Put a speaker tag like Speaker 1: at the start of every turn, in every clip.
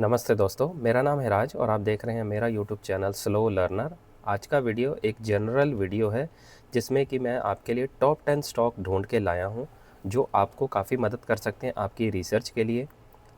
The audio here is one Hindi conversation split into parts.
Speaker 1: नमस्ते दोस्तों, मेरा नाम है राज और आप देख रहे हैं मेरा यूट्यूब चैनल स्लो लर्नर। आज का वीडियो एक जनरल वीडियो है जिसमें कि मैं आपके लिए टॉप 10 स्टॉक ढूंढ के लाया हूं जो आपको काफ़ी मदद कर सकते हैं आपकी रिसर्च के लिए,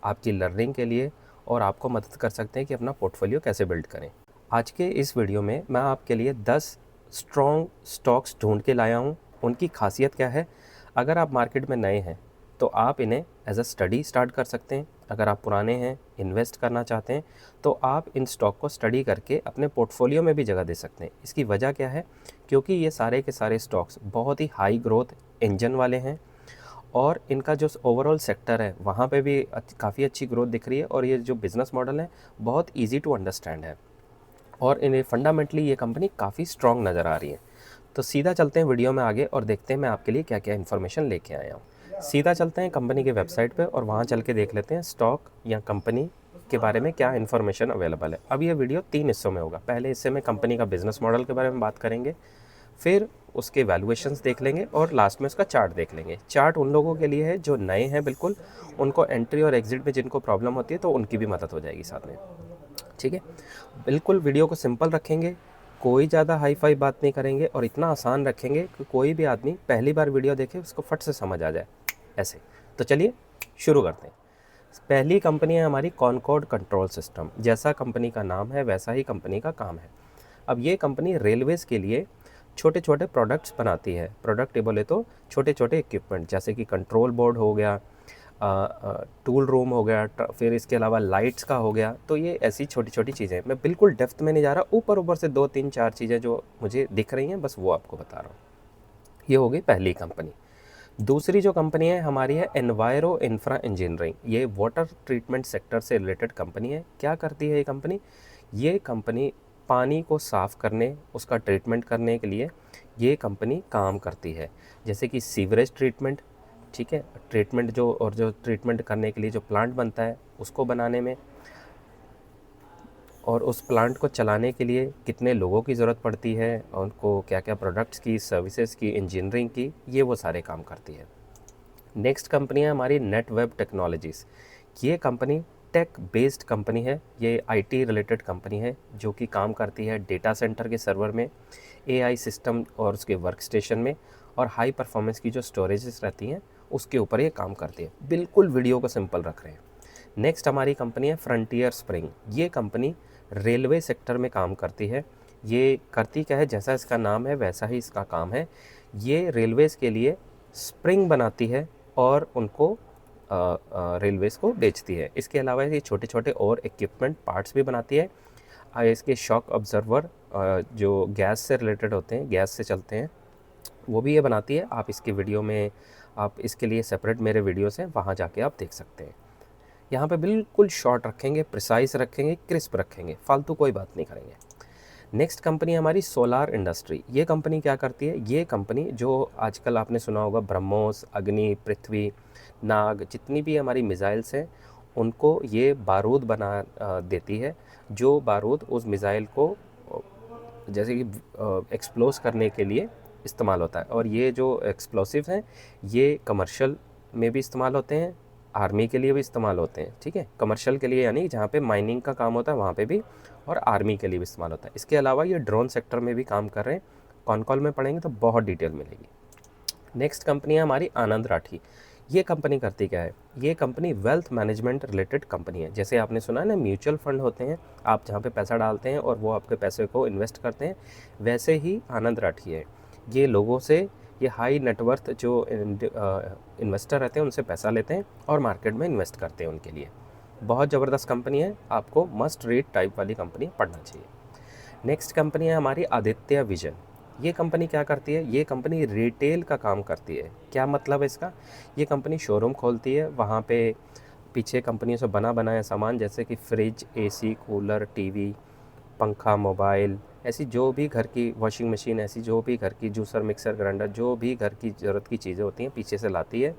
Speaker 1: आपकी लर्निंग के लिए और आपको मदद कर सकते हैं कि अपना पोर्टफोलियो कैसे बिल्ड करें। आज के इस वीडियो में मैं आपके लिए 10 स्ट्रॉन्ग स्टॉक्स ढूंढ के लाया हूं। उनकी खासियत क्या है? अगर आप मार्केट में नए हैं तो आप इन्हें एज अ स्टडी स्टार्ट कर सकते हैं। अगर आप पुराने हैं, इन्वेस्ट करना चाहते हैं, तो आप इन स्टॉक को स्टडी करके अपने पोर्टफोलियो में भी जगह दे सकते हैं। इसकी वजह क्या है? क्योंकि ये सारे के सारे स्टॉक्स बहुत ही हाई ग्रोथ इंजन वाले हैं और इनका जो ओवरऑल सेक्टर है वहाँ पे भी काफ़ी अच्छी ग्रोथ दिख रही है और ये जो बिज़नेस मॉडल है बहुत ईजी टू अंडरस्टैंड है और इन्हें फंडामेंटली ये कंपनी काफ़ी स्ट्रॉन्ग नज़र आ रही है। तो सीधा चलते हैं वीडियो में आगे और देखते हैं मैं आपके लिए क्या क्या इन्फॉर्मेशन लेके आया हूँ। सीधा चलते हैं कंपनी के वेबसाइट पे और वहाँ चल के देख लेते हैं स्टॉक या कंपनी के बारे में क्या इन्फॉर्मेशन अवेलेबल है। अब ये वीडियो 3 हिस्सों में होगा। पहले हिस्से में कंपनी का बिजनेस मॉडल के बारे में बात करेंगे, फिर उसके वैल्यूएशंस देख लेंगे और लास्ट में उसका चार्ट देख लेंगे। चार्ट उन लोगों के लिए है जो नए हैं बिल्कुल, उनको एंट्री और एग्जिट में जिनको प्रॉब्लम होती है तो उनकी भी मदद हो जाएगी साथ में। ठीक है, बिल्कुल वीडियो को सिंपल रखेंगे, कोई ज़्यादा हाई फाई बात नहीं करेंगे और इतना आसान रखेंगे कि कोई भी आदमी पहली बार वीडियो देखे उसको फट से समझ आ जाए ऐसे। तो चलिए शुरू करते हैं। पहली कंपनी है हमारी कॉनकॉर्ड कंट्रोल सिस्टम। जैसा कंपनी का नाम है वैसा ही कंपनी का काम है। अब ये कंपनी रेलवेज़ के लिए छोटे छोटे प्रोडक्ट्स बनाती है। प्रोडक्ट बोले तो छोटे छोटे इक्विपमेंट जैसे कि कंट्रोल बोर्ड हो गया, टूल रूम हो गया, फिर इसके अलावा लाइट्स का हो गया। तो ये ऐसी छोटी छोटी चीज़ें, मैं बिल्कुल डेप्थ में नहीं जा रहा, ऊपर ऊपर से 2 3 4 चीज़ें जो मुझे दिख रही हैं बस वो आपको बता रहा हूँ। ये हो गई पहली कंपनी। दूसरी जो कंपनी है हमारी है एनवायरो इंफ्रा इंजीनियरिंग। ये वाटर ट्रीटमेंट सेक्टर से रिलेटेड कंपनी है। क्या करती है ये कंपनी? ये कंपनी पानी को साफ़ करने, उसका ट्रीटमेंट करने के लिए ये कंपनी काम करती है। जैसे कि सीवरेज ट्रीटमेंट, ठीक है, ट्रीटमेंट जो ट्रीटमेंट करने के लिए जो प्लांट बनता है उसको बनाने में और उस प्लांट को चलाने के लिए कितने लोगों की ज़रूरत पड़ती है और उनको क्या क्या प्रोडक्ट्स की, सर्विसेज की, इंजीनियरिंग की, ये वो सारे काम करती है। नेक्स्ट कंपनी है हमारी नेटवेब टेक्नोलॉजीज़। ये कंपनी टेक बेस्ड कंपनी है। ये आईटी रिलेटेड कंपनी है जो कि काम करती है डेटा सेंटर के सर्वर में, एआई सिस्टम और उसके वर्क स्टेशन में और हाई परफॉर्मेंस की जो स्टोरेजेस रहती हैं उसके ऊपर ये काम करती है। बिल्कुल वीडियो को सिंपल रख रहे हैं। नेक्स्ट हमारी कंपनी है फ्रंटियर स्प्रिंग। ये कंपनी रेलवे सेक्टर में काम करती है। ये करती क्या है? जैसा इसका नाम है वैसा ही इसका काम है। ये रेलवेज़ के लिए स्प्रिंग बनाती है और उनको रेलवेज़ को बेचती है। इसके अलावा ये छोटे छोटे और इक्विपमेंट पार्ट्स भी बनाती है। इसके शॉक ऑब्जर्वर जो गैस से रिलेटेड होते हैं, गैस से चलते हैं, वो भी ये बनाती है। आप इसके वीडियो में, आप इसके लिए सेपरेट मेरे वीडियोस हैं, वहाँ जाके आप देख सकते हैं। यहाँ पे बिल्कुल शॉर्ट रखेंगे, प्रिसाइज रखेंगे, क्रिस्प रखेंगे, फालतू कोई बात नहीं करेंगे। नेक्स्ट कंपनी है हमारी सोलार इंडस्ट्री। ये कंपनी क्या करती है? ये कंपनी जो आजकल आपने सुना होगा ब्रह्मोस, अग्नि, पृथ्वी, नाग, जितनी भी हमारी मिसाइल्स हैं उनको ये बारूद बना देती है। जो बारूद उस मिसाइल को जैसे कि एक्सप्लोज करने के लिए इस्तेमाल होता है। और ये जो एक्सप्लोसिव हैं ये कमर्शियल में भी इस्तेमाल होते हैं, आर्मी के लिए भी इस्तेमाल होते हैं। ठीक है, कमर्शियल के लिए यानी जहाँ पे माइनिंग का काम होता है वहाँ पे भी, और आर्मी के लिए भी इस्तेमाल होता है। इसके अलावा ये ड्रोन सेक्टर में भी काम कर रहे हैं। कॉल में पढ़ेंगे तो बहुत डिटेल मिलेगी। नेक्स्ट कंपनी है हमारी आनंद राठी। ये कंपनी करती क्या है? ये company wealth management related company है। जैसे आपने सुना है ना, म्यूचुअल फंड होते हैं, आप जहाँ पे पैसा डालते हैं और वो आपके पैसे को इन्वेस्ट करते हैं, वैसे ही आनंद राठी है। ये लोगों से, ये हाई नेटवर्थ जो इन्वेस्टर रहते हैं उनसे पैसा लेते हैं और मार्केट में इन्वेस्ट करते हैं उनके लिए। बहुत ज़बरदस्त कंपनी है, आपको मस्ट रीड टाइप वाली कंपनी पढ़ना चाहिए। नेक्स्ट कंपनी है हमारी आदित्य विजन। ये कंपनी क्या करती है? ये कंपनी रिटेल का काम करती है। क्या मतलब है इसका? ये कंपनी शोरूम खोलती है, वहाँ पे पीछे कंपनियों से बना बनाया सामान जैसे कि फ्रिज, एसी, कूलर, टीवी, पंखा, मोबाइल, ऐसी जो भी घर की, वॉशिंग मशीन, ऐसी जो भी घर की, जूसर, मिक्सर, ग्राइंडर, जो भी घर की ज़रूरत की चीज़ें होती हैं पीछे से लाती है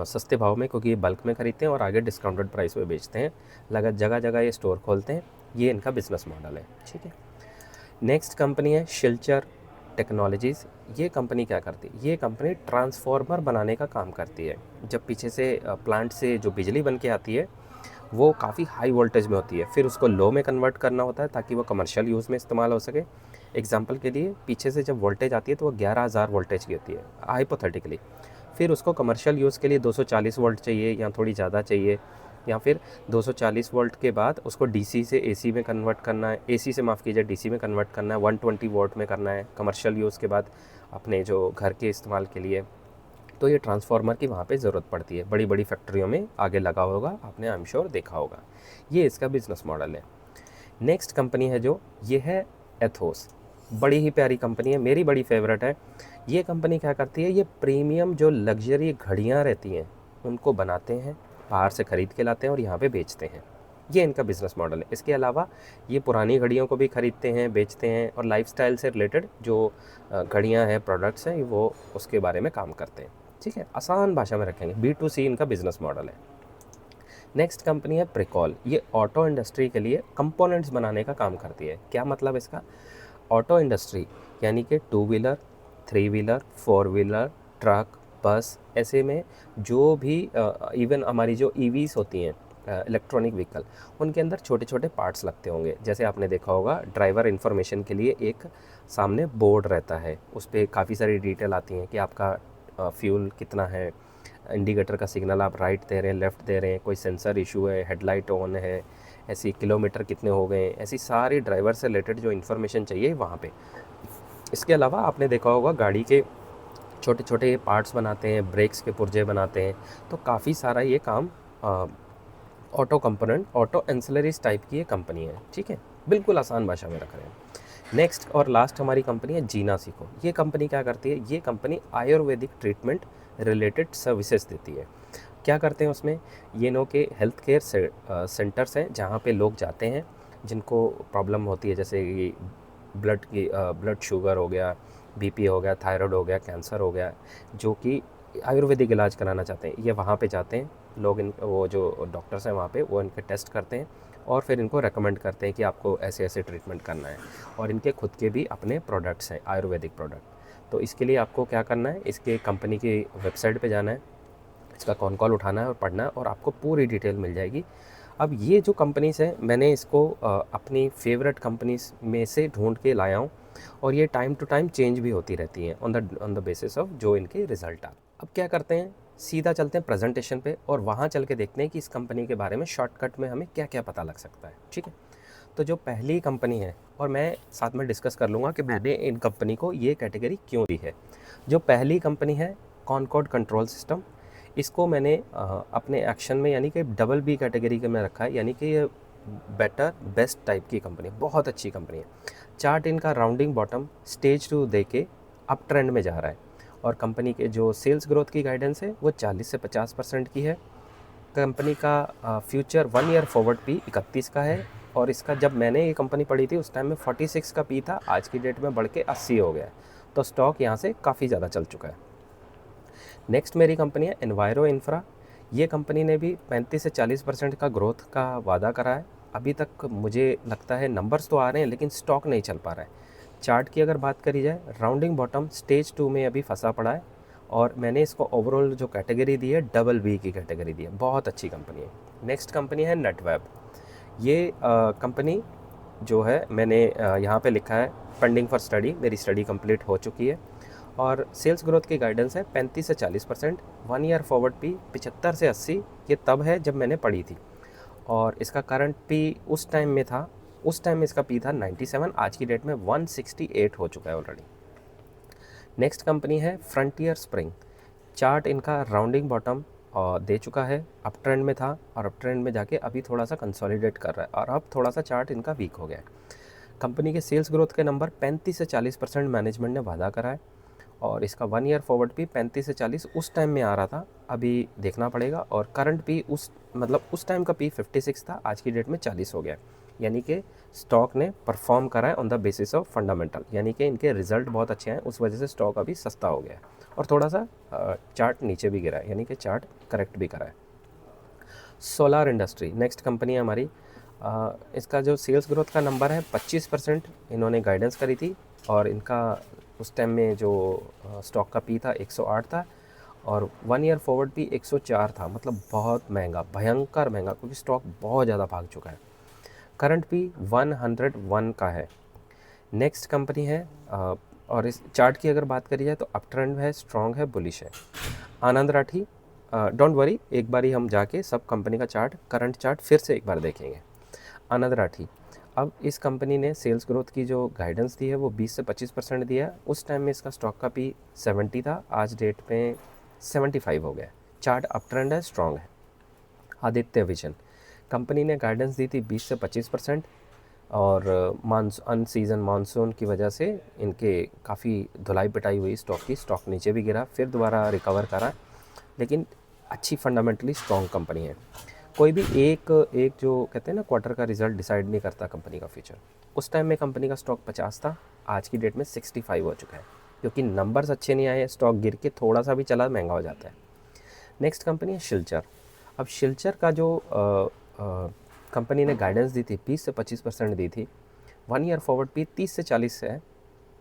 Speaker 1: सस्ते भाव में, क्योंकि ये बल्क में खरीदते हैं और आगे डिस्काउंटेड प्राइस पे बेचते हैं। लगा जगह जगह ये स्टोर खोलते हैं। ये इनका बिजनेस मॉडल है। ठीक है, नेक्स्ट कंपनी है शिल्चर टेक्नोलॉजीज़। ये कंपनी क्या करती है? ये कंपनी ट्रांसफार्मर बनाने का काम करती है। जब पीछे से प्लांट से जो बिजली बन के आती है वो काफ़ी हाई वोल्टेज में होती है, फिर उसको लो में कन्वर्ट करना होता है ताकि वो कमर्शियल यूज़ में इस्तेमाल हो सके। एग्जांपल के लिए पीछे से जब वोल्टेज आती है तो वो 11,000 वोल्टेज की होती है हाइपोथेटिकली, फिर उसको कमर्शियल यूज़ के लिए 240 वोल्ट चाहिए या थोड़ी ज़्यादा चाहिए, या फिर 240 वोल्ट के बाद उसको डीसी से एसी में कन्वर्ट करना है, एसी से माफ़ कीजिए डीसी में कन्वर्ट करना है, 120 वोल्ट में करना है कमर्शियल यूज़ के बाद अपने जो घर के इस्तेमाल के लिए। तो ये ट्रांसफार्मर की वहाँ पे ज़रूरत पड़ती है, बड़ी बड़ी फैक्ट्रियों में आगे लगा होगा, आपने आई एम श्योर देखा होगा। ये इसका बिजनेस मॉडल है। नेक्स्ट कंपनी है जो ये है एथोस, बड़ी ही प्यारी कंपनी है, मेरी बड़ी फेवरेट है। ये कंपनी क्या करती है, ये प्रीमियम जो लग्जरी घड़ियाँ रहती हैं उनको बनाते हैं, बाहर से ख़रीद के लाते हैं और यहाँ पे बेचते हैं। ये इनका बिज़नेस मॉडल है। इसके अलावा ये पुरानी घड़ियों को भी ख़रीदते हैं, बेचते हैं, और लाइफस्टाइल से रिलेटेड जो घड़ियाँ हैं, प्रोडक्ट्स हैं, वो उसके बारे में काम करते हैं। ठीक है, आसान भाषा में रखेंगे, B2C इनका बिज़नेस मॉडल है। नेक्स्ट कंपनी है प्रिकॉल, ये ऑटो इंडस्ट्री के लिए कंपोनेंट्स बनाने का काम करती है। क्या मतलब इसका, ऑटो इंडस्ट्री यानी कि 2 व्हीलर, 3 व्हीलर, 4 व्हीलर, ट्रक, बस, ऐसे में जो भी इवन हमारी जो ईवीज होती हैं, इलेक्ट्रॉनिक व्हीकल, उनके अंदर छोटे छोटे पार्ट्स लगते होंगे। जैसे आपने देखा होगा ड्राइवर इन्फॉर्मेशन के लिए एक सामने बोर्ड रहता है, उस पर काफ़ी सारी डिटेल आती हैं कि आपका फ्यूल कितना है, इंडिकेटर का सिग्नल आप राइट दे रहे हैं, लेफ़्ट दे रहे हैं, कोई सेंसर इशू है, हेडलाइट ऑन है, ऐसी किलोमीटर कितने हो गए, ऐसी सारी ड्राइवर से रिलेटेड जो इन्फॉर्मेशन चाहिए वहाँ पे। इसके अलावा आपने देखा होगा गाड़ी के छोटे छोटे पार्ट्स बनाते हैं, ब्रेक्स के पुर्जे बनाते हैं, तो काफ़ी सारा ये काम auto component, auto ancillaries type की ये कंपनी है। ठीक है, बिल्कुल आसान भाषा में रख रहे हैं। नेक्स्ट और लास्ट हमारी कंपनी है जीना सीखो। ये कंपनी क्या करती है, ये company Ayurvedic treatment related services देती है। क्या करते हैं उसमें, ये नो के हेल्थ केयर सेंटर्स हैं जहाँ पे लोग जाते हैं जिनको प्रॉब्लम होती है, जैसे कि ब्लड शुगर हो गया, बीपी हो गया, थायराइड हो गया, कैंसर हो गया, जो कि आयुर्वेदिक इलाज कराना चाहते हैं, ये वहाँ पे जाते हैं लोग। इन वो जो डॉक्टर्स हैं वहाँ पे वो इनके टेस्ट करते हैं और फिर इनको रेकमेंड करते हैं कि आपको ऐसे ऐसे ट्रीटमेंट करना है। और इनके खुद के भी अपने प्रोडक्ट्स हैं, आयुर्वेदिक प्रोडक्ट। तो इसके लिए आपको क्या करना है, इसके कंपनी की वेबसाइट पे जाना है, इसका कॉल उठाना है और पढ़ना है, और आपको पूरी डिटेल मिल जाएगी। अब ये जो कंपनीज़ हैं, मैंने इसको अपनी फेवरेट कंपनीज़ में से ढूंढ के लाया हूँ, और ये टाइम टू टाइम चेंज भी होती रहती हैं ऑन द बेसिस ऑफ जो इनके रिजल्ट आ। अब क्या करते हैं, सीधा चलते हैं प्रेजेंटेशन पे और वहाँ चल के देखते हैं कि इस कंपनी के बारे में शॉर्टकट में हमें क्या क्या पता लग सकता है। ठीक है, तो जो पहली कंपनी है, और मैं साथ में डिस्कस कर लूँगा कि मैंने इन कंपनी को ये कैटेगरी क्यों दी है। जो पहली कंपनी है कॉनकॉर्ड कंट्रोल सिस्टम, इसको मैंने अपने एक्शन में यानी कि डबल बी कैटेगरी के में रखा है, यानी कि ये बेटर बेस्ट टाइप की कंपनी, बहुत अच्छी कंपनी है। चार्ट इनका राउंडिंग बॉटम स्टेज 2 दे के अप ट्रेंड में जा रहा है, और कंपनी के जो सेल्स ग्रोथ की गाइडेंस है वो 40 से 50% की है। कंपनी का फ्यूचर 1 ईयर फॉरवर्ड पी 31 का है, और इसका जब मैंने ये कंपनी पढ़ी थी उस टाइम में 46 का पी था, आज की डेट में बढ़ के 80 हो गया है। तो स्टॉक यहाँ से काफ़ी ज़्यादा चल चुका है। नेक्स्ट मेरी कंपनी है एनवायरो इंफ्रा। ये कंपनी ने भी 35 से 40% का ग्रोथ का वादा करा है। अभी तक मुझे लगता है नंबर्स तो आ रहे हैं लेकिन स्टॉक नहीं चल पा रहा है। चार्ट की अगर बात करी जाए, राउंडिंग बॉटम स्टेज 2 में अभी फंसा पड़ा है, और मैंने इसको ओवरऑल जो कैटेगरी दी है डबल बी की कैटेगरी दी है, बहुत अच्छी कंपनी है। नेक्स्ट कंपनी है नेटवेब। ये कंपनी जो है मैंने यहाँ पे लिखा है पेंडिंग फॉर स्टडी, मेरी स्टडी कंप्लीट हो चुकी है, और सेल्स ग्रोथ की गाइडेंस है 35 से 40%, 1 ईयर फॉरवर्ड पी 75 से 80, ये तब है जब मैंने पढ़ी थी, और इसका करंट पी उस टाइम में था, उस टाइम में इसका पी था 97, आज की डेट में 168 हो चुका है ऑलरेडी। नेक्स्ट कंपनी है फ्रंटियर स्प्रिंग। चार्ट इनका राउंडिंग बॉटम दे चुका है, अप ट्रेंड में था और अप ट्रेंड में जाके अभी थोड़ा सा कंसोलिडेट कर रहा है, और अब थोड़ा सा चार्ट इनका वीक हो गया है। कंपनी के सेल्स ग्रोथ के नंबर 35 से 40% मैनेजमेंट ने वादा करा है, और इसका 1 ईयर फॉरवर्ड भी 35 से 40 उस टाइम में आ रहा था, अभी देखना पड़ेगा। और करंट भी उस टाइम का पी 56 था, आज की डेट में 40 हो गया, यानी कि स्टॉक ने परफॉर्म करा है on the basis of fundamental, यानी कि इनके रिजल्ट बहुत अच्छे हैं, उस वजह से स्टॉक अभी सस्ता हो गया है, और थोड़ा सा चार्ट नीचे भी गिरा है, यानी कि चार्ट करेक्ट भी करा है। सोलार इंडस्ट्री नेक्स्ट कंपनी है हमारी। इसका जो सेल्स ग्रोथ का नंबर है 25% इन्होंने गाइडेंस करी थी, और इनका उस टाइम में जो स्टॉक का पी था 108 था, और 1 ईयर फॉरवर्ड भी 104 था, मतलब बहुत महंगा, भयंकर महंगा, क्योंकि स्टॉक बहुत ज़्यादा भाग चुका है। करंट भी 101 का है। नेक्स्ट कंपनी है और इस चार्ट की अगर बात करी जाए तो अप ट्रेंड है, स्ट्रॉन्ग है, बुलिश है, आनंद राठी। डोंट वरी, एक बारी हम जाके सब कंपनी का चार्ट, करंट चार्ट फिर से एक बार देखेंगे। आनंद राठी, अब इस कंपनी ने सेल्स ग्रोथ की जो गाइडेंस दी है वो 20 से 25% दिया है। उस टाइम में इसका स्टॉक का पी 70 था, आज डेट में 75 हो गया। चार्ट अप ट्रेंड है, स्ट्रॉन्ग है। आदित्य विजन, कंपनी ने गाइडेंस दी थी 20 से 25%, और अनसीजन मानसून की वजह से इनके काफ़ी धुलाई पिटाई हुई स्टॉक की, स्टॉक नीचे भी गिरा, फिर दोबारा रिकवर करा, लेकिन अच्छी फंडामेंटली स्ट्रॉन्ग कंपनी है। कोई भी एक एक जो कहते हैं ना क्वार्टर का रिजल्ट डिसाइड नहीं करता कंपनी का फ्यूचर। उस टाइम में कंपनी का स्टॉक 50 था, आज की डेट में 65 हो चुका है, क्योंकि नंबर्स अच्छे नहीं आए, स्टॉक गिर के थोड़ा सा भी चला महंगा हो जाता है। नेक्स्ट कंपनी है शिलचर। अब शिलचर का जो कंपनी ने गाइडेंस दी थी 20 से 25% दी थी, 1 ईयर फॉरवर्ड पी 30 से 40 से है,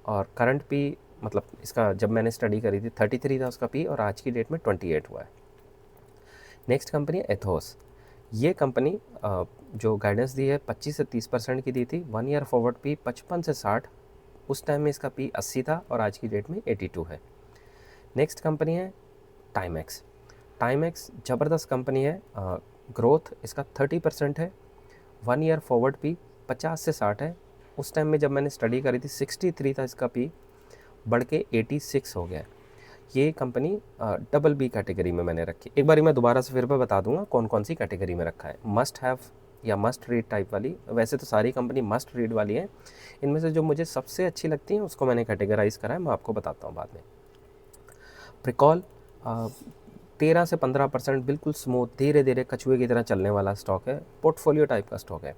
Speaker 1: और करंट पी मतलब इसका जब मैंने स्टडी करी थी 33 था उसका पी, और आज की डेट में 28 हुआ है। नेक्स्ट कंपनी है एथोस। ये कंपनी जो गाइडेंस दी है 25 से 30% की दी थी, 1 ईयर फॉरवर्ड पी 55 से 60, उस टाइम में इसका पी 80 था और आज की डेट में 82 है। नेक्स्ट कंपनी है टाइमैक्स। टाइमैक्स ज़बरदस्त कंपनी है, ग्रोथ इसका 30% है, 1 ईयर फॉरवर्ड पी 50 से 60 है। उस टाइम में जब मैंने स्टडी करी थी 63 था इसका पी, बढ़ के 86 हो गया। ये कंपनी डबल बी कैटेगरी में मैंने रखी। एक बारी मैं दोबारा से फिर बता दूंगा कौन कौन सी कैटेगरी में रखा है। मस्ट हैव या मस्ट रीड टाइप वाली, वैसे तो सारी कंपनी मस्ट रीड वाली है, इनमें से जो मुझे सबसे अच्छी लगती है उसको मैंने कैटेगराइज करा है, मैं आपको बताता हूँ बाद में। प्रिकॉल 13 से 15% बिल्कुल स्मूथ, धीरे धीरे कछुए की तरह चलने वाला स्टॉक है, पोर्टफोलियो टाइप का स्टॉक है।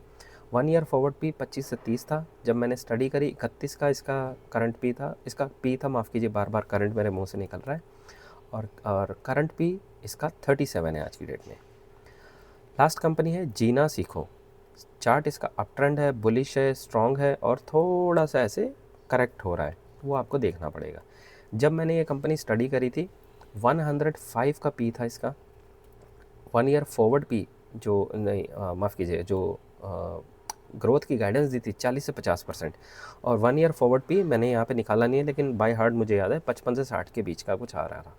Speaker 1: 1 ईयर फॉरवर्ड पी 25 से 30 था, जब मैंने स्टडी करी 31 का इसका करंट पी था, इसका पी था, माफ़ कीजिए बार बार करंट मेरे मुंह से निकल रहा है, और करंट पी इसका 37 है आज की डेट में। लास्ट कंपनी है जीना सीखो। चार्ट इसका अप ट्रेंड है, बुलिश है, स्ट्रॉन्ग है, और थोड़ा सा ऐसे करेक्ट हो रहा है, वो आपको देखना पड़ेगा। जब मैंने ये कंपनी स्टडी करी थी 105 का पी था इसका, 1 ईयर फॉरवर्ड पी जो नहीं माफ़ कीजिए जो ग्रोथ की गाइडेंस दी थी 40 से 50%, और 1 ईयर फॉरवर्ड पी मैंने यहाँ पे निकाला नहीं है, लेकिन बाय हार्ट मुझे याद है 55 से 60 के बीच का कुछ आ रहा था।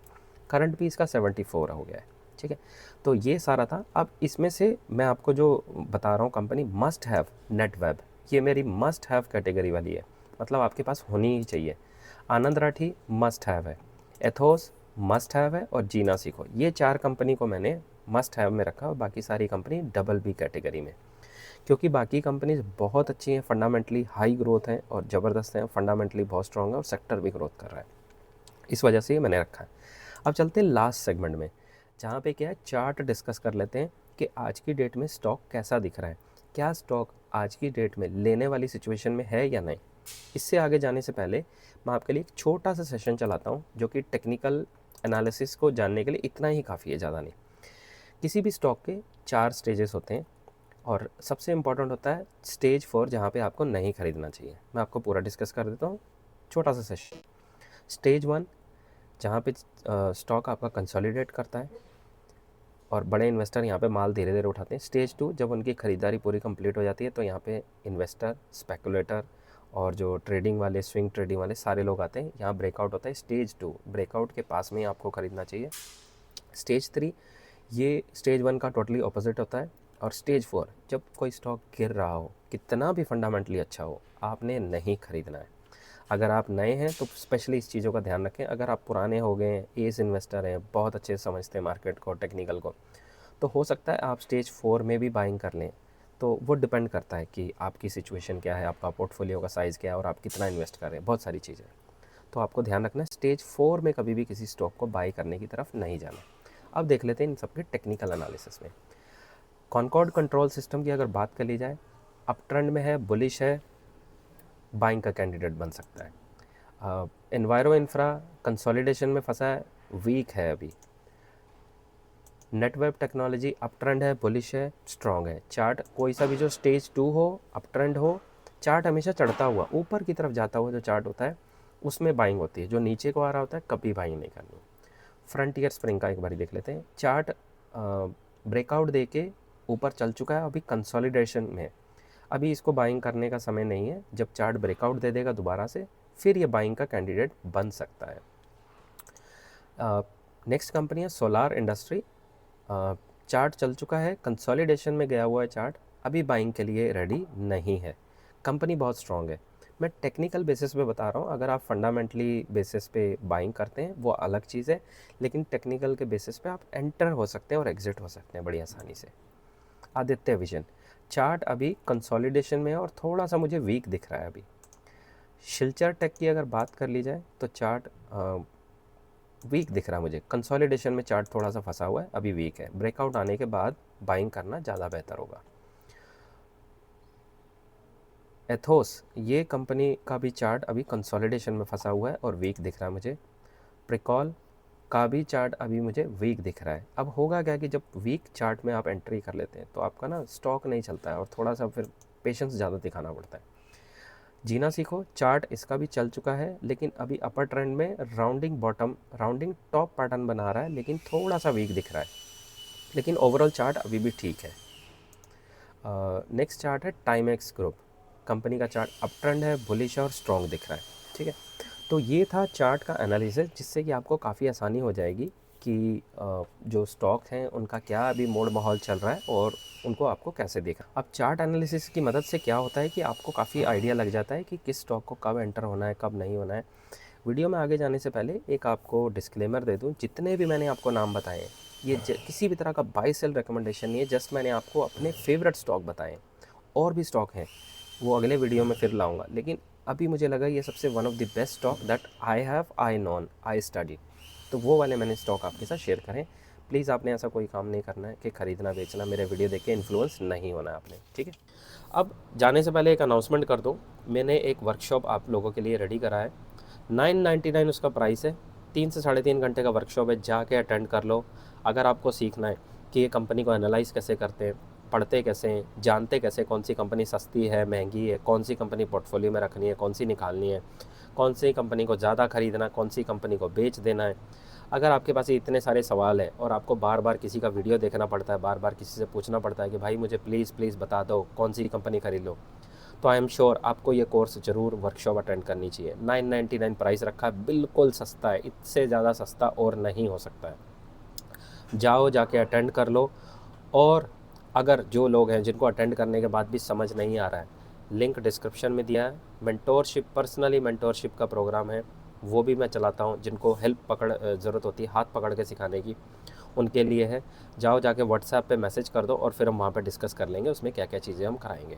Speaker 1: करंट भी इसका 74 हो गया है। ठीक है, तो ये सारा था। अब इसमें से मैं आपको जो बता रहा हूँ कंपनी मस्ट हैव, नेटवेब, ये मेरी मस्ट हैव कैटेगरी वाली है, मतलब आपके पास होनी ही चाहिए। आनंद राठी मस्ट हैव है, एथोस मस्ट हैव है, और जीना सीखो, ये 4 कंपनी को मैंने मस्ट हैव में रखा, और बाकी सारी कंपनी डबल बी कैटेगरी में, क्योंकि बाकी कंपनीज बहुत अच्छी हैं, फंडामेंटली हाई ग्रोथ हैं और ज़बरदस्त हैं, फंडामेंटली बहुत स्ट्रॉन्ग है, और सेक्टर भी ग्रोथ कर रहा है, इस वजह से ये मैंने रखा है। अब चलते हैं लास्ट सेगमेंट में, जहाँ पे क्या है चार्ट डिस्कस कर लेते हैं कि आज की डेट में स्टॉक कैसा दिख रहा है, क्या स्टॉक आज की डेट में लेने वाली सिचुएशन में है या नहीं। इससे आगे जाने से पहले मैं आपके लिए एक छोटा सा सेशन चलाता हूँ, जो कि टेक्निकल एनालिसिस को जानने के लिए इतना ही काफ़ी है, ज़्यादा नहीं। किसी भी स्टॉक के 4 स्टेजेस होते हैं, और सबसे इम्पॉर्टेंट होता है स्टेज 4, जहाँ पे आपको नहीं खरीदना चाहिए। मैं आपको पूरा डिस्कस कर देता हूँ, छोटा सा सेशन। स्टेज 1, जहाँ पे स्टॉक आपका कंसोलिडेट करता है और बड़े इन्वेस्टर यहाँ पे माल धीरे धीरे उठाते हैं। स्टेज 2, जब उनकी ख़रीदारी पूरी कंप्लीट हो जाती है, तो यहाँ पे इन्वेस्टर, स्पेकुलेटर और जो ट्रेडिंग वाले, स्विंग ट्रेडिंग वाले सारे लोग आते हैं, यहाँ ब्रेकआउट होता है। स्टेज 2, ब्रेकआउट के पास में ही आपको ख़रीदना चाहिए। स्टेज 3, ये स्टेज 1 का टोटली ऑपोजिट होता है। और स्टेज 4, जब कोई स्टॉक गिर रहा हो, कितना भी फंडामेंटली अच्छा हो, आपने नहीं ख़रीदना है। अगर आप नए हैं तो स्पेशली इस चीज़ों का ध्यान रखें। अगर आप पुराने हो गए हैं, एस इन्वेस्टर हैं, बहुत अच्छे से समझते हैं मार्केट को, टेक्निकल को, तो हो सकता है आप स्टेज 4 में भी बाइंग कर लें। तो वो डिपेंड करता है कि आपकी सिचुएशन क्या है, आपका पोर्टफोलियो का साइज़ क्या है, और आप कितना इन्वेस्ट कर रहे हैं, बहुत सारी चीज़ें। तो आपको ध्यान रखना है स्टेज 4 में कभी भी किसी स्टॉक को बाई करने की तरफ नहीं जाना। अब देख लेते हैं इन सबके टेक्निकल एनालिसिस में। कॉनकॉर्ड कंट्रोल सिस्टम की अगर बात कर ली जाए, अप ट्रेंड में है, बुलिश है, बाइंग का कैंडिडेट बन सकता है। एनवायरो इंफ्रा कंसोलिडेशन में फंसा है, वीक है अभी। नेटवेब टेक्नोलॉजी अप ट्रेंड है, बुलिश है, स्ट्रॉन्ग है। चार्ट कोई सा भी जो स्टेज 2 हो, अप ट्रेंड हो, चार्ट हमेशा चढ़ता हुआ ऊपर की तरफ जाता हुआ जो चार्ट होता है उसमें बाइंग होती है। जो नीचे को आ रहा होता है कभी बाइंग नहीं करनी। फ्रंटियर स्प्रिंग का एक बार देख लेते हैं। चार्ट ब्रेकआउट दे के ऊपर चल चुका है, अभी कंसोलिडेशन में है। अभी इसको बाइंग करने का समय नहीं है। जब चार्ट ब्रेकआउट दे देगा दोबारा से, फिर ये बाइंग का कैंडिडेट बन सकता है। नेक्स्ट कंपनी है सोलार इंडस्ट्री। चार्ट चल चुका है, कंसोलिडेशन में गया हुआ है चार्ट, अभी बाइंग के लिए रेडी नहीं है। कंपनी बहुत स्ट्रॉन्ग है। मैं टेक्निकल बेसिस पे बता रहा हूँ, अगर आप फंडामेंटली बेसिस पे बाइंग करते हैं वो अलग चीज़ है, लेकिन टेक्निकल के बेसिस पे आप एंटर हो सकते हैं और एग्जिट हो सकते हैं बड़ी आसानी से। आदित्य विजन चार्ट अभी कंसोलिडेशन में है और थोड़ा सा मुझे वीक दिख रहा है अभी। शिलचर टेक की अगर बात कर ली जाए तो चार्ट वीक दिख रहा है मुझे। कंसोलिडेशन में चार्ट थोड़ा सा फंसा हुआ है, अभी वीक है। ब्रेकआउट आने के बाद बाइंग करना ज़्यादा बेहतर होगा। एथोस, ये कंपनी का भी चार्ट अभी कंसोलिडेशन में फंसा हुआ है और वीक दिख रहा है मुझे। प्रिकॉल का भी चार्ट अभी मुझे वीक दिख रहा है। अब होगा क्या कि जब वीक चार्ट में आप एंट्री कर लेते हैं तो आपका ना स्टॉक नहीं चलता है और थोड़ा सा फिर पेशेंस ज़्यादा दिखाना पड़ता है। जीना सीखो, चार्ट इसका भी चल चुका है, लेकिन अभी अपर ट्रेंड में राउंडिंग टॉप पैटर्न बना रहा है, लेकिन थोड़ा सा वीक दिख रहा है, लेकिन ओवरऑल चार्ट अभी भी ठीक है। नेक्स्ट चार्ट है टाइमेक्स ग्रुप। कंपनी का चार्ट अप ट्रेंड है, बुलिश है और स्ट्रॉन्ग दिख रहा है। ठीक है, तो ये था चार्ट का एनालिसिस, जिससे कि आपको काफ़ी आसानी हो जाएगी कि जो स्टॉक हैं उनका क्या अभी मोड़ माहौल चल रहा है और उनको आपको कैसे देखा। अब चार्ट एनालिसिस की मदद से क्या होता है कि आपको काफ़ी आइडिया लग जाता है कि किस स्टॉक को कब एंटर होना है, कब नहीं होना है। वीडियो में आगे जाने से पहले एक आपको डिस्क्लेमर दे दूं, जितने भी मैंने आपको नाम बताए ये किसी भी तरह का बाय सेल रिकमेंडेशन नहीं है, जस्ट मैंने आपको अपने फेवरेट स्टॉक बताए। और भी स्टॉक हैं, वो अगले वीडियो में फिर लाऊंगा, लेकिन अभी मुझे लगा ये सबसे one of the best stock that I non I study, तो वो वाले मैंने स्टॉक आपके साथ शेयर करें। प्लीज़ आपने ऐसा कोई काम नहीं करना है कि ख़रीदना बेचना, मेरे वीडियो देख के इन्फ्लुएंस नहीं होना है आपने। ठीक है, अब जाने से पहले एक अनाउंसमेंट कर दो, मैंने एक वर्कशॉप आप लोगों के लिए रेडी करा है। 999 उसका प्राइस है। 3 से 3.5 घंटे का वर्कशॉप है, जाके अटेंड कर लो। अगर आपको सीखना है कि ये कंपनी को एनालाइज कैसे करते हैं, पढ़ते कैसे हैं, जानते कैसे कौन सी कंपनी सस्ती है महंगी है, कौन सी कंपनी पोर्टफोलियो में रखनी है, कौन सी निकालनी है, कौन सी कंपनी को ज़्यादा खरीदना, कौन सी कंपनी को बेच देना है, अगर आपके पास ये इतने सारे सवाल हैं और आपको बार बार किसी का वीडियो देखना पड़ता है, बार बार किसी से पूछना पड़ता है कि भाई मुझे प्लीज़ बता दो कौन सी कंपनी खरीद लो, तो आई एम श्योर आपको ये कोर्स ज़रूर वर्कशॉप अटेंड करनी चाहिए। 999 प्राइस रखा है, बिल्कुल सस्ता है, इससे ज़्यादा सस्ता और नहीं हो सकता है। जाओ, जाके अटेंड कर लो। और अगर जो लोग हैं जिनको अटेंड करने के बाद भी समझ नहीं आ रहा है, लिंक डिस्क्रिप्शन में दिया है। मेंटोरशिप, पर्सनली मेंटोरशिप का प्रोग्राम है, वो भी मैं चलाता हूँ। जिनको हेल्प ज़रूरत होती है हाथ पकड़ के सिखाने की, उनके लिए है। जाओ, जाके व्हाट्सएप पे मैसेज कर दो और फिर हम वहाँ पे डिस्कस कर लेंगे उसमें क्या क्या चीज़ें हम कराएंगे।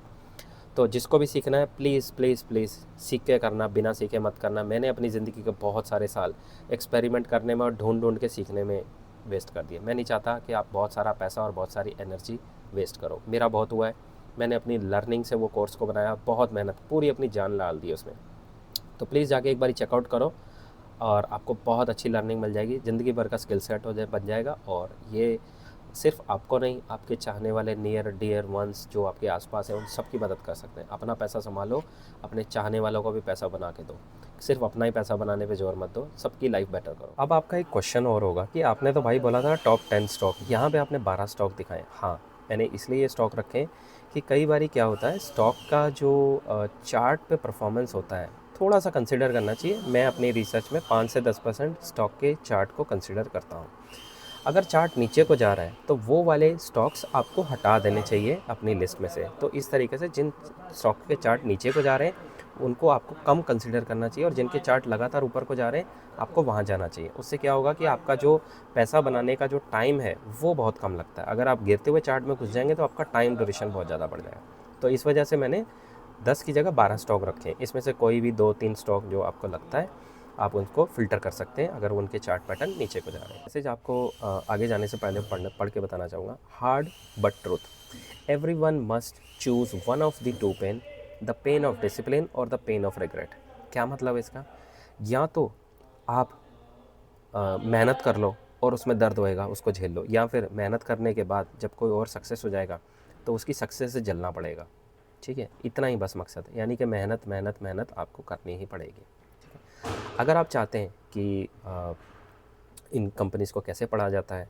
Speaker 1: तो जिसको भी सीखना है प्लीज़ सीख के करना, बिना सीखे मत करना। मैंने अपनी ज़िंदगी के बहुत सारे साल एक्सपेरिमेंट करने में और ढूंढ के सीखने में वेस्ट कर दिए। मैं नहीं चाहता कि आप बहुत सारा पैसा और बहुत सारी एनर्जी वेस्ट करो। मेरा बहुत हुआ है, मैंने अपनी लर्निंग से वो कोर्स को बनाया, बहुत मेहनत, पूरी अपनी जान डाल दी उसमें। तो प्लीज़ जाके एक बार चेकआउट करो और आपको बहुत अच्छी लर्निंग मिल जाएगी, ज़िंदगी भर का स्किल सेट बन जाएगा। और ये सिर्फ आपको नहीं, आपके चाहने वाले नियर डियर वंस जो आपके आसपास हैं उन सब की मदद कर सकते हैं। अपना पैसा संभालो, अपने चाहने वालों को भी पैसा बना के दो। सिर्फ अपना ही पैसा बनाने पे जोर मत दो, सबकी लाइफ बेटर करो। अब आपका एक क्वेश्चन और होगा कि आपने तो भाई बोला था टॉप 10 स्टॉक, यहाँ पे आपने 12 स्टॉक दिखाए। हाँ, मैंने इसलिए ये स्टॉक रखे कि कई बार क्या होता है, स्टॉक का जो चार्ट पे परफॉर्मेंस होता है थोड़ा सा कंसिडर करना चाहिए। मैं अपनी रिसर्च में 5 से 10% स्टॉक के चार्ट को कंसिडर करता हूँ। अगर चार्ट नीचे को जा रहा है तो वो वाले स्टॉक्स आपको हटा देने चाहिए अपनी लिस्ट में से। तो इस तरीके से जिन स्टॉक के चार्ट नीचे को जा रहे हैं उनको आपको कम कंसिडर करना चाहिए, और जिनके चार्ट लगातार ऊपर को जा रहे हैं आपको वहाँ जाना चाहिए। उससे क्या होगा कि आपका जो पैसा बनाने का जो टाइम है वो बहुत कम लगता है। अगर आप गिरते हुए चार्ट में घुस जाएंगे तो आपका टाइम ड्यूरेशन बहुत ज़्यादा बढ़ जाएगा। तो इस वजह से मैंने 10 की जगह 12 स्टॉक रखे हैं। इसमें से कोई भी 2-3 स्टॉक जो आपको लगता है आप उनको फ़िल्टर कर सकते हैं अगर उनके चार्ट पैटर्न नीचे को जा रहे हैं। मैसेज आपको आगे जाने से पहले पढ़ के बताना चाहूँगा। Hard but truth, everyone must choose one of the two pain, the pain of discipline और द पेन ऑफ रिग्रेट। क्या मतलब है इसका? या तो आप मेहनत कर लो और उसमें दर्द होएगा, उसको झेल लो, या फिर मेहनत करने के बाद जब कोई और सक्सेस हो जाएगा तो उसकी सक्सेस से जलना पड़ेगा। ठीक है, इतना ही बस मकसद है, यानी कि मेहनत आपको करनी ही पड़ेगी। अगर आप चाहते हैं कि इन कंपनीज़ को कैसे पढ़ा जाता है,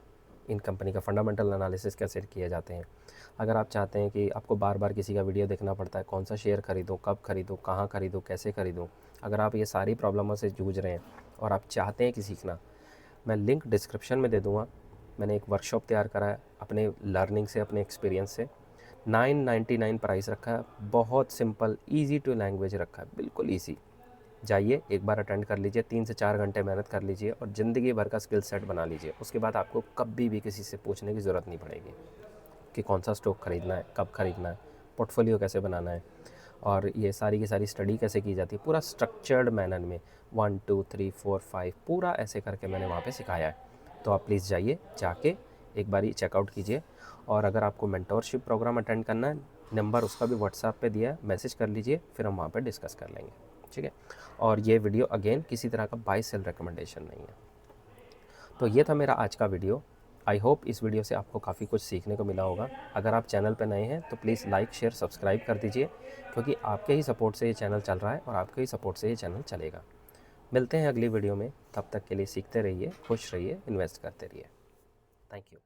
Speaker 1: इन कंपनी का फंडामेंटल एनालिसिस कैसे किए जाते हैं। अगर आप चाहते हैं कि आपको बार बार किसी का वीडियो देखना पड़ता है, कौन सा शेयर खरीदूँ, कब खरीदूँ, कहाँ खरीदूँ, कैसे खरीदूँ, अगर आप ये सारी प्रॉब्लमों से जूझ रहे हैं और आप चाहते हैं कि सीखना, मैं लिंक डिस्क्रिप्शन में दे दूँगा। मैंने एक वर्कशॉप तैयार करा है अपने लर्निंग से, अपने एक्सपीरियंस से। 999 प्राइस रखा है, बहुत सिंपल, ईजी टू लैंग्वेज रखा है, बिल्कुल ईजी। जाइए एक बार अटेंड कर लीजिए, 3 से 4 घंटे मेहनत कर लीजिए और ज़िंदगी भर का स्किल सेट बना लीजिए। उसके बाद आपको कभी भी किसी से पूछने की ज़रूरत नहीं पड़ेगी कि कौन सा स्टॉक खरीदना है, कब खरीदना है, पोर्टफोलियो कैसे बनाना है, और ये सारी की सारी स्टडी कैसे की जाती है, पूरा स्ट्रक्चर्ड मैनर में 1 2 3 4 5 पूरा ऐसे करके मैंने वहाँ पे सिखाया है। तो आप प्लीज़ जाइए, जाके एक बारी चेकआउट कीजिए। और अगर आपको मेंटोरशिप प्रोग्राम अटेंड करना है, नंबर उसका भी व्हाट्सएप पे दिया है, मैसेज कर लीजिए, फिर हम वहाँ पे डिस्कस कर लेंगे, ठीक है। और ये वीडियो अगेन किसी तरह का बाय सेल रिकमेंडेशन नहीं है। तो ये था मेरा आज का वीडियो। आई होप इस वीडियो से आपको काफ़ी कुछ सीखने को मिला होगा। अगर आप चैनल पर नए हैं तो प्लीज़ लाइक शेयर सब्सक्राइब कर दीजिए, क्योंकि आपके ही सपोर्ट से ये चैनल चल रहा है और आपके ही सपोर्ट से ये चैनल चलेगा। मिलते हैं अगली वीडियो में, तब तक के लिए सीखते रहिए, खुश रहिए, इन्वेस्ट करते रहिए। Thank you.